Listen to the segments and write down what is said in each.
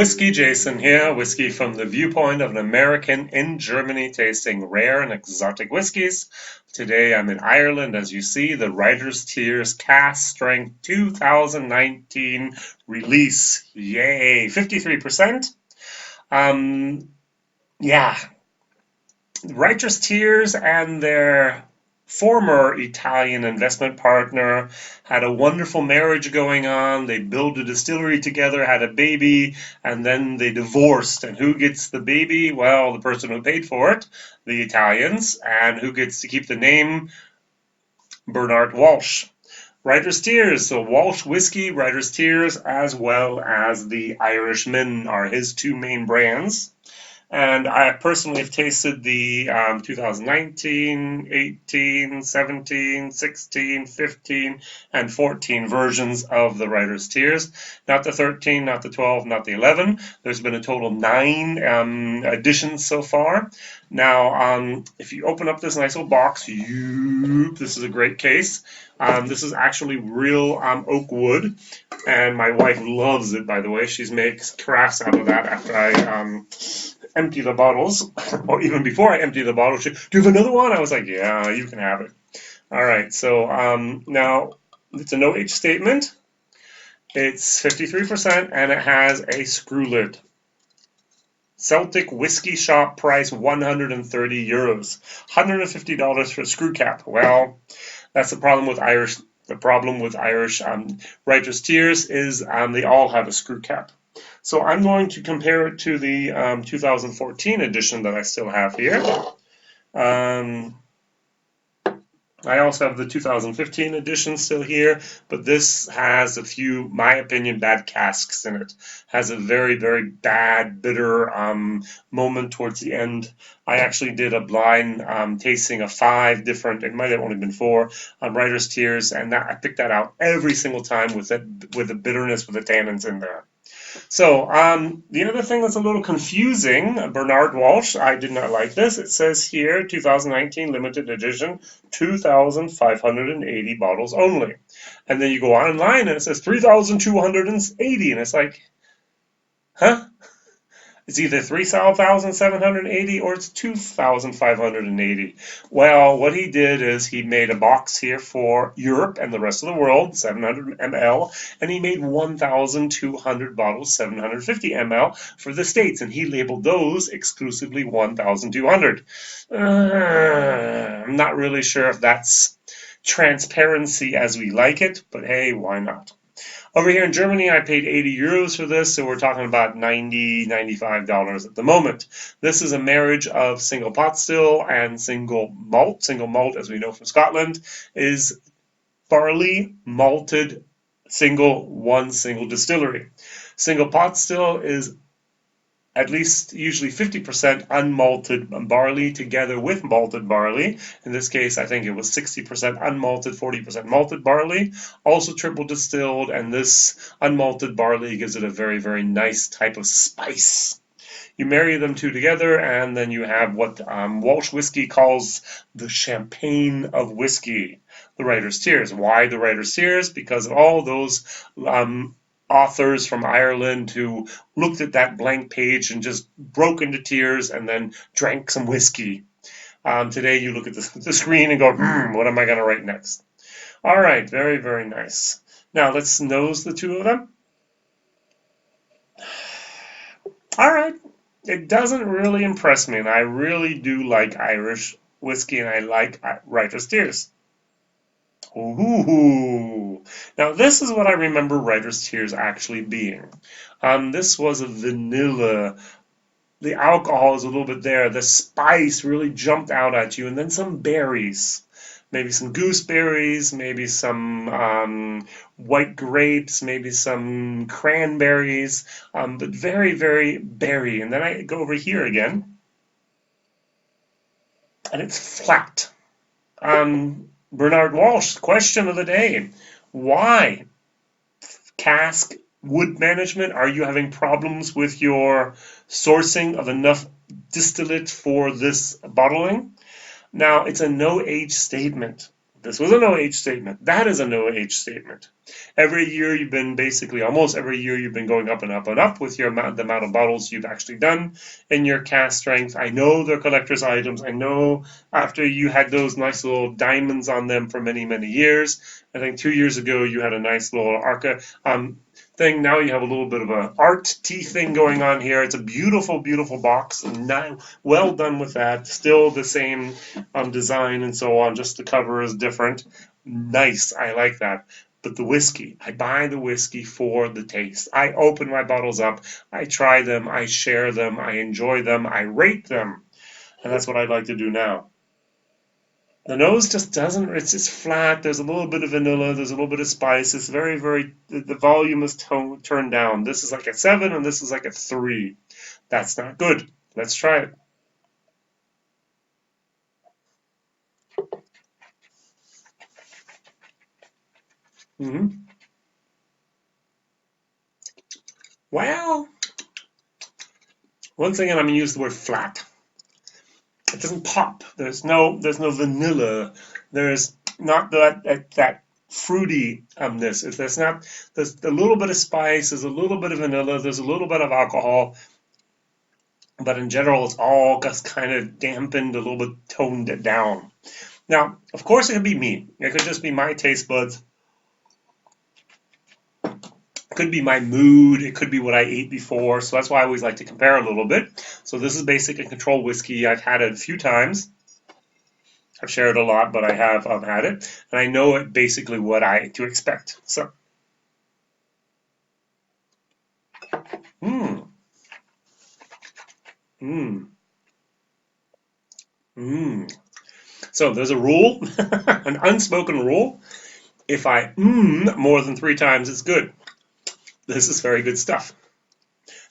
WhiskyJason here, whiskey from the viewpoint of an American in Germany tasting rare and exotic whiskeys. Today I'm in Ireland, as you see, the Writer's Tears Cask Strength 2019 release. Yay, 53%. Yeah, Writer's Tears and their former Italian investment partner had a wonderful marriage going on. They built a distillery together, had a baby, and then they divorced. And who gets the baby? Well, the person who paid for it, the Italians. And who gets to keep the name? Bernard Walsh. Writer's Tears, so Walsh Whiskey, Writer's Tears, as well as the Irishman are his two main brands. And I personally have tasted the 2019, 18, 17, 16, 15, and 14 versions of the Writer's Tears. Not the 13, not the 12, not the 11. There's been a total of 9 editions so far. Now, if you open up this nice little box, this is a great case. This is actually real oak wood, and my wife loves it, by the way. She makes crafts out of that after I empty the bottles, or even before I empty the bottle, do you have another one? I was like, yeah, you can have it. All right, so now it's a no age statement. It's 53%, and it has a screw lid. Celtic whiskey shop price €130, $150 for a screw cap. Well, that's the problem with Irish. The problem with Irish Writer's Tears is they all have a screw cap. So I'm going to compare it to the 2014 edition that I still have here. I also have the 2015 edition still here, but this has a few, my opinion, bad casks in it. Has a very, very bad, bitter moment towards the end. I actually did a blind tasting of 5 different, it might have only been 4, Writer's Tears, and I picked that out every single time with the bitterness, with the tannins in there. So, the other thing that's a little confusing, Bernard Walsh, I did not like this. It says here, 2019 limited edition, 2,580 bottles only. And then you go online and it says 3,280, and it's like, huh? It's either 3,780 or it's 2,580. Well, what he did is he made a box here for Europe and the rest of the world, 700 ml, and he made 1,200 bottles, 750 ml, for the States, and he labeled those exclusively 1,200. I'm not really sure if that's transparency as we like it, but hey, why not? Over here in Germany, I paid €80 for this, so we're talking about $90, $95 at the moment. This is a marriage of single pot still and single malt. Single malt, as we know from Scotland, is barley malted one single distillery. Single pot still is at least usually 50% unmalted barley together with malted barley. In this case, I think it was 60% unmalted, 40% malted barley. Also triple distilled, and this unmalted barley gives it a very, very nice type of spice. You marry them two together, and then you have what Walsh Whiskey calls the champagne of whiskey, the Writer's Tears. Why the Writer's Tears? Because of all those authors from Ireland who looked at that blank page and just broke into tears and then drank some whiskey. Today you look at the screen and go, what am I going to write next? All right, very, very nice. Now let's nose the two of them. All right, it doesn't really impress me, and I really do like Irish whiskey, and I like Writer's Tears. Ooh. Now this is what I remember Writer's Tears actually being. This was a vanilla. The alcohol is a little bit there. The spice really jumped out at you, and then some berries. Maybe some gooseberries, maybe some white grapes, maybe some cranberries, but very, very berry. And then I go over here again, and it's flat. Bernard Walsh, question of the day. Why? Cask wood management? Are you having problems with your sourcing of enough distillate for this bottling? Now, it's a no age statement. This was a no age statement. That is a no age statement. Every year you've been basically, almost every year you've been going up and up and up with the amount of bottles you've actually done in your cask strength. I know they're collector's items. I know after you had those nice little diamonds on them for many, many years. I think 2 years ago you had a nice little Arca thing. Now you have a little bit of a art tea thing going on here. It's a beautiful, beautiful box. And now, well done with that. Still the same design and so on. Just the cover is different. Nice. I like that. But the whiskey, I buy the whiskey for the taste. I open my bottles up, I try them, I share them, I enjoy them, I rate them. And that's what I'd like to do now. The nose just doesn't, it's just flat. There's a little bit of vanilla, there's a little bit of spice. It's very, very, the volume is turned down. This is like a 7 and this is like a 3. That's not good. Let's try it. Mm-hmm. Well, once again, I'm going to use the word flat. It doesn't pop. There's no vanilla. There's not that fruity-ness. There's a little bit of spice. There's a little bit of vanilla. There's a little bit of alcohol. But in general, it's all just kind of dampened, a little bit toned it down. Now, of course, it could be me. It could just be my taste buds. It could be my mood. It could be what I ate before. So that's why I always like to compare a little bit. So this is basically controlled whiskey. I've had it a few times. I've shared a lot, but I have had it, and I know it basically what to expect. So, mmm, mmm, mmm. So there's a rule, an unspoken rule. If I more than 3 times, it's good. This is very good stuff.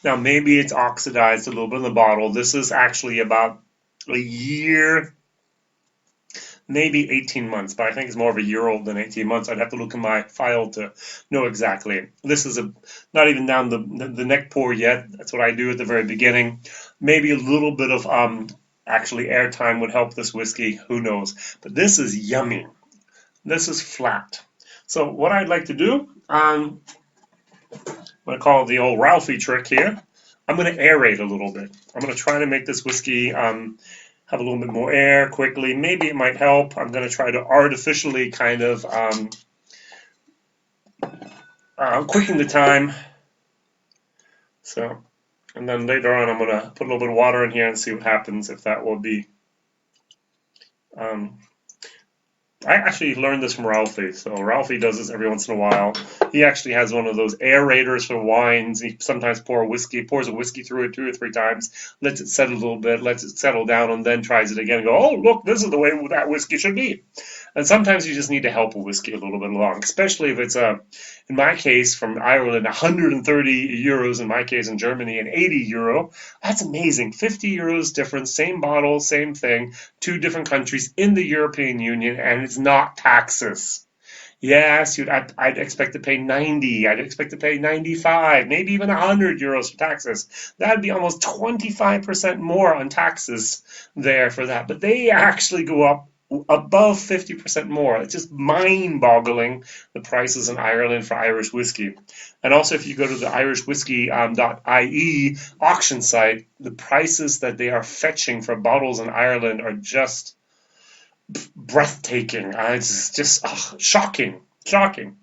Now maybe it's oxidized a little bit in the bottle. This is actually about a year, maybe 18 months, but I think it's more of a year old than 18 months. I'd have to look in my file to know exactly. This is not even down the neck pour yet. That's what I do at the very beginning. Maybe a little bit of actually airtime would help this whiskey. Who knows? But this is yummy. This is flat. So what I'd like to do, I'm going to call it the old Ralphie trick here. I'm going to aerate a little bit. I'm going to try to make this whiskey have a little bit more air quickly. Maybe it might help. I'm going to try to artificially kind of quicken the time. So, and then later on, I'm going to put a little bit of water in here and see what happens if that will be. I actually learned this from Ralphie. So Ralphie does this every once in a while. He actually has one of those aerators for wines. He sometimes pours a whiskey through it 2 or 3 times, lets it settle a little bit, lets it settle down, and then tries it again and go, oh, look, this is the way that whiskey should be. And sometimes you just need to help a whiskey a little bit along, especially if it's, in my case, from Ireland, 130 euros, in my case, in Germany, and 80 euro. That's amazing. 50 euros difference, same bottle, same thing, 2 different countries in the European Union, and it's not taxes. Yes, I'd expect to pay 90. I'd expect to pay 95, maybe even 100 euros for taxes. That'd be almost 25% more on taxes there for that. But they actually go up above 50% more. It's just mind-boggling, the prices in Ireland for Irish whiskey. And also, if you go to the irishwhiskey.ie auction site, the prices that they are fetching for bottles in Ireland are just breathtaking. It's just shocking, shocking.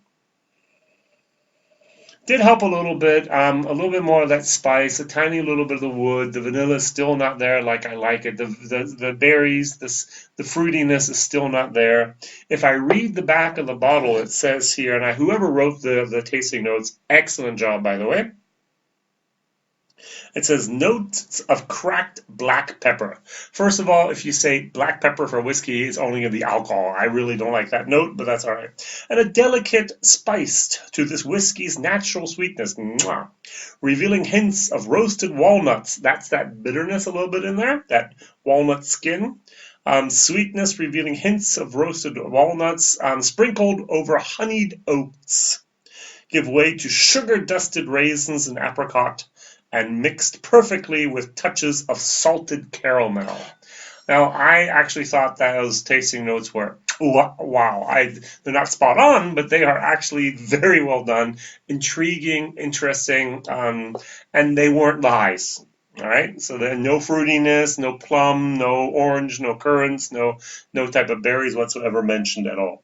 Did help a little bit more of that spice, a tiny little bit of the wood. The vanilla is still not there like I like it. The berries, the fruitiness is still not there. If I read the back of the bottle, it says here, and whoever wrote the tasting notes, excellent job, by the way. It says notes of cracked black pepper. First of all, if you say black pepper for whiskey, it's only going to be alcohol. I really don't like that note, but that's all right. And a delicate spice to this whiskey's natural sweetness. Mwah. Revealing hints of roasted walnuts. That's that bitterness a little bit in there, that walnut skin. Sweetness revealing hints of roasted walnuts sprinkled over honeyed oats. Give way to sugar-dusted raisins and apricot, and mixed perfectly with touches of salted caramel. Now, I actually thought those tasting notes were wow. They're not spot on, but they are actually very well done, intriguing, interesting, and they weren't lies. All right, so there no fruitiness, no plum, no orange, no currants, no type of berries whatsoever mentioned at all.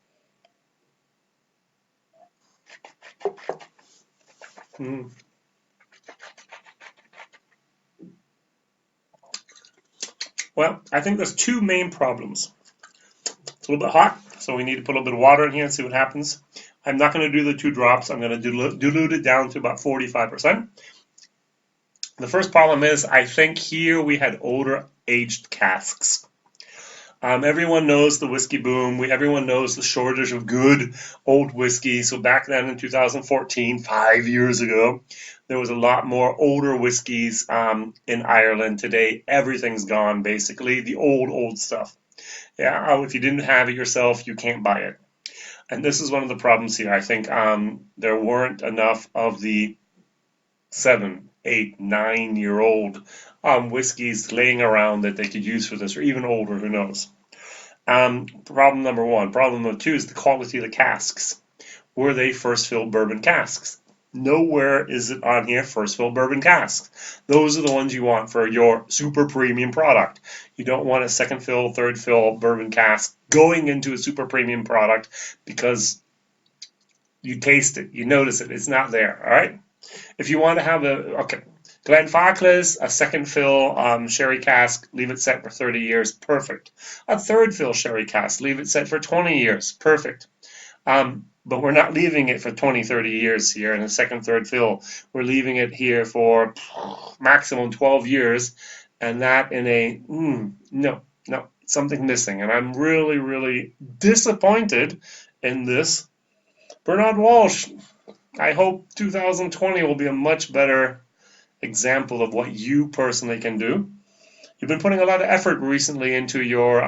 Mm. Well, I think there's two main problems. It's a little bit hot, so we need to put a little bit of water in here and see what happens. I'm not going to do the 2 drops. I'm going to dilute it down to about 45%. The first problem is I think here we had older aged casks. Everyone knows the whiskey boom. Everyone knows the shortage of good old whiskey. So back then in 2014, 5 years ago, there was a lot more older whiskeys in Ireland. Today, everything's gone, basically. The old stuff. Yeah, if you didn't have it yourself, you can't buy it. And this is one of the problems here. I think there weren't enough of the 7, 8, 9 year old whiskeys laying around that they could use for this, or even older, who knows. Problem number one. Problem number two is the quality of the casks. Were they first fill bourbon casks? Nowhere is it on here first fill bourbon casks. Those are the ones you want for your super premium product. You don't want a second fill, third fill bourbon cask going into a super premium product because you taste it, you notice it, it's not there. All right. If you want to have Glenfarclas, a second fill sherry cask, leave it set for 30 years, perfect. A third fill sherry cask, leave it set for 20 years, perfect. But we're not leaving it for 20, 30 years here in a second, third fill. We're leaving it here for maximum 12 years, and that in a, no, something missing. And I'm really, really disappointed in this. Bernard Walsh, I hope 2020 will be a much better example of what you personally can do. You've been putting a lot of effort recently into your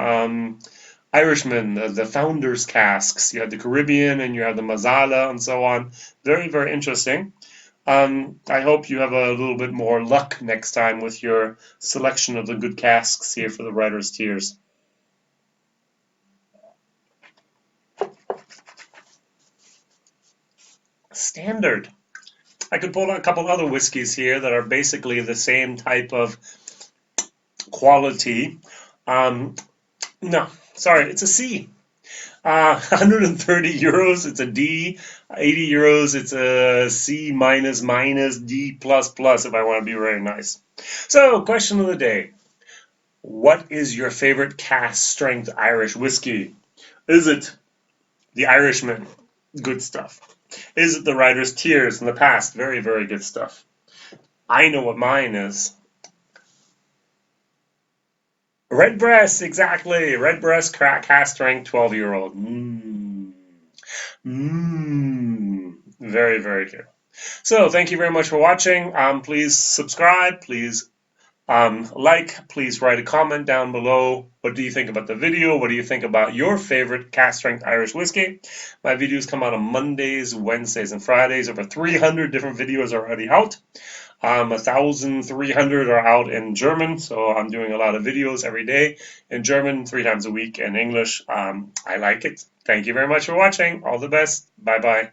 Irishman, the founders casks. You have the Caribbean and you have the Mazzala and so on. Very, very interesting. I hope you have a little bit more luck next time with your selection of the good casks here for the Writer's Tears. Standard. I could pull out a couple other whiskeys here that are basically the same type of quality. No, sorry, it's a C. 130 euros, it's a D. 80 euros, it's a C minus minus D plus plus if I want to be very nice. So, question of the day. What is your favorite cask strength Irish whiskey? Is it the Irishman? Good stuff. Is it the Writer's Tears in the past? Very, very good stuff. I know what mine is. Redbreast, exactly. Redbreast cask strength 12-year-old. Very, very good. So thank you very much for watching. Please subscribe. Please please write a comment down below. What do you think about the video? What do you think about your favorite cask strength Irish whiskey? My videos come out on Mondays, Wednesdays, and Fridays. Over 300 different videos are already out. 1,300 are out in German, so I'm doing a lot of videos every day in German, 3 times a week in English. I like it. Thank you very much for watching. All the best. Bye-bye.